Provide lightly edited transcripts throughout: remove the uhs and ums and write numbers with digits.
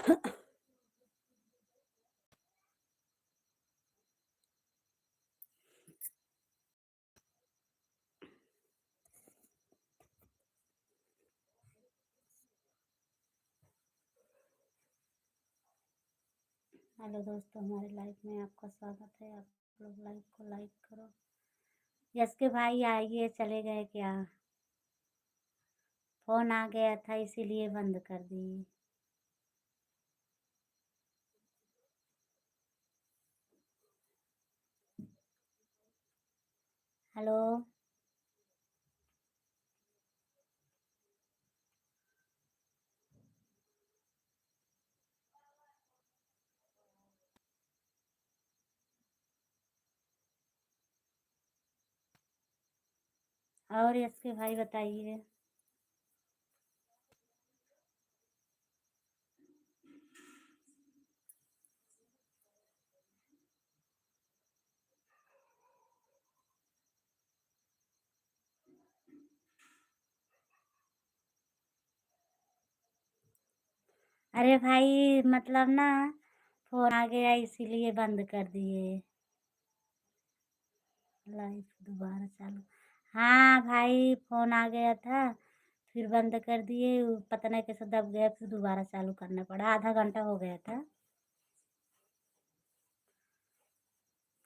Hello दोस्तों, हमारे live में आपका स्वागत है। आप लोग लाइव को लाइक करो। यस के भाई आइए, चले गए क्या? फ़ोन आ गया था इसीलिए बंद कर दिए। हेलो। और यस के भाई बताइए। अरे भाई मतलब ना, फ़ोन आ गया इसीलिए बंद कर दिए। लाइव दोबारा चालू। हाँ भाई, फ़ोन आ गया था फिर बंद कर दिए। पता नहीं कैसे दब गया, फिर दोबारा चालू करना पड़ा। आधा घंटा हो गया था।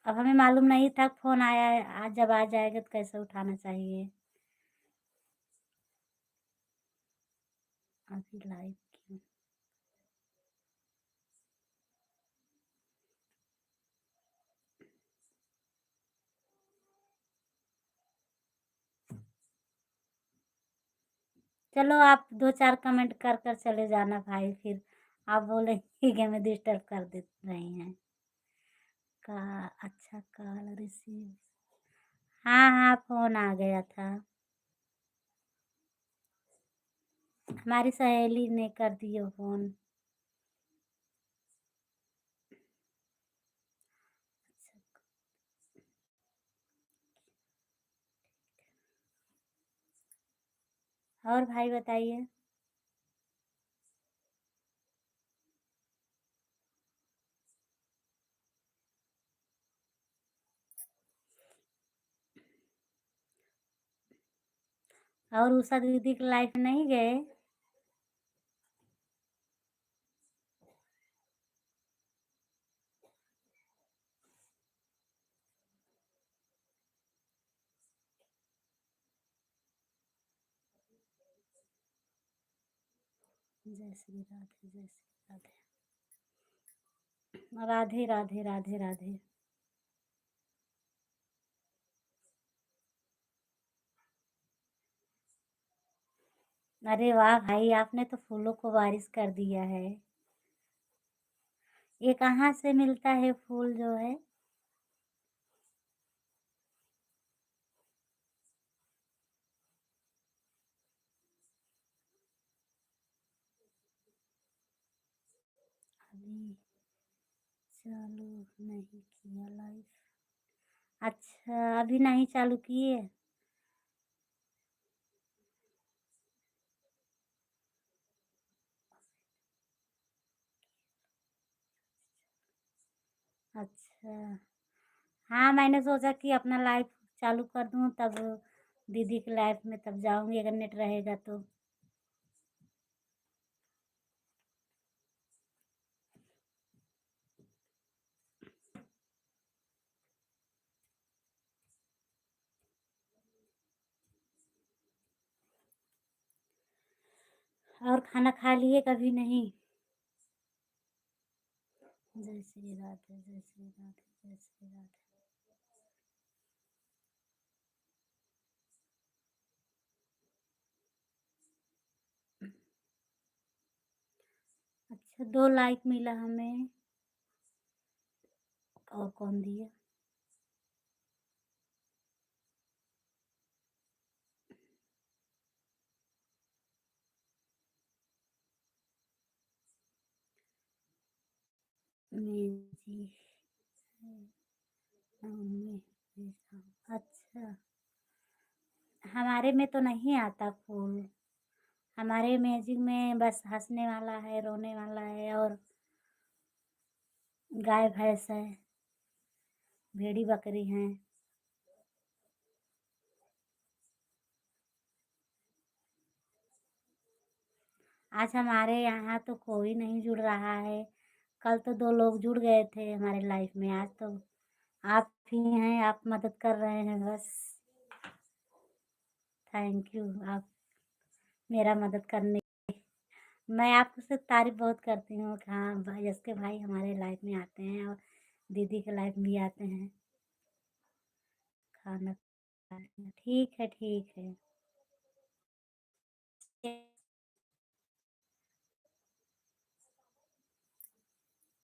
अब हमें मालूम नहीं था फ़ोन आया है। आज जब आ जाएगा तो कैसे उठाना चाहिए। अभी लाइव क्यों? चलो आप 2-4 कमेंट कर कर चले जाना भाई, फिर आप बोलेंगे कि हमें डिस्टर्ब कर दे रही हैं। का अच्छा कॉल रिसीव। हाँ, हाँ, फ़ोन आ गया था। हमारी सहेली ने कर दिया फ़ोन। और भाई बताइए। और उषा दीदी के लाइफ में नहीं गए? जय श्री राधे, जय श्री राधे। राधे, राधे, राधे, राधे। अरे वाह भाई, आपने तो फूलों को बारिश कर दिया है। ये कहाँ से मिलता है फूल जो है? अभी चालू नहीं किया लाइव। अच्छा, अभी नहीं चालू किए? अच्छा। हाँ, मैंने सोचा कि अपना लाइव चालू कर दूँ तब दीदी के लाइव में तब जाऊँगी अगर नेट रहेगा तो। और खाना खा लिए कभी नहीं? जय श्री राधे, जय श्री राधे, जय श्री राधे। अच्छा, 2 लाइक मिला हमें। और कौन दिया? मैं जी में अच्छा, हमारे में तो नहीं आता फूल। हमारे मैजिक में बस हँसने वाला है, रोने वाला है और गाय भैंस है, भेड़ी बकरी हैं। आज हमारे यहाँ तो कोई नहीं जुड़ रहा है। कल तो 2 लोग जुड़ गए थे हमारे लाइफ में, आज तो आप ही हैं, आप मदद कर रहे हैं बस। थैंक यू, आप मेरा मदद करने। मैं आपसे तारीफ़ बहुत करती हूँ कि हाँ, भाई यस के भाई हमारे लाइफ में आते हैं और दीदी के लाइफ में भी आते हैं, खाना खाते हैं। ठीक है, ठीक है।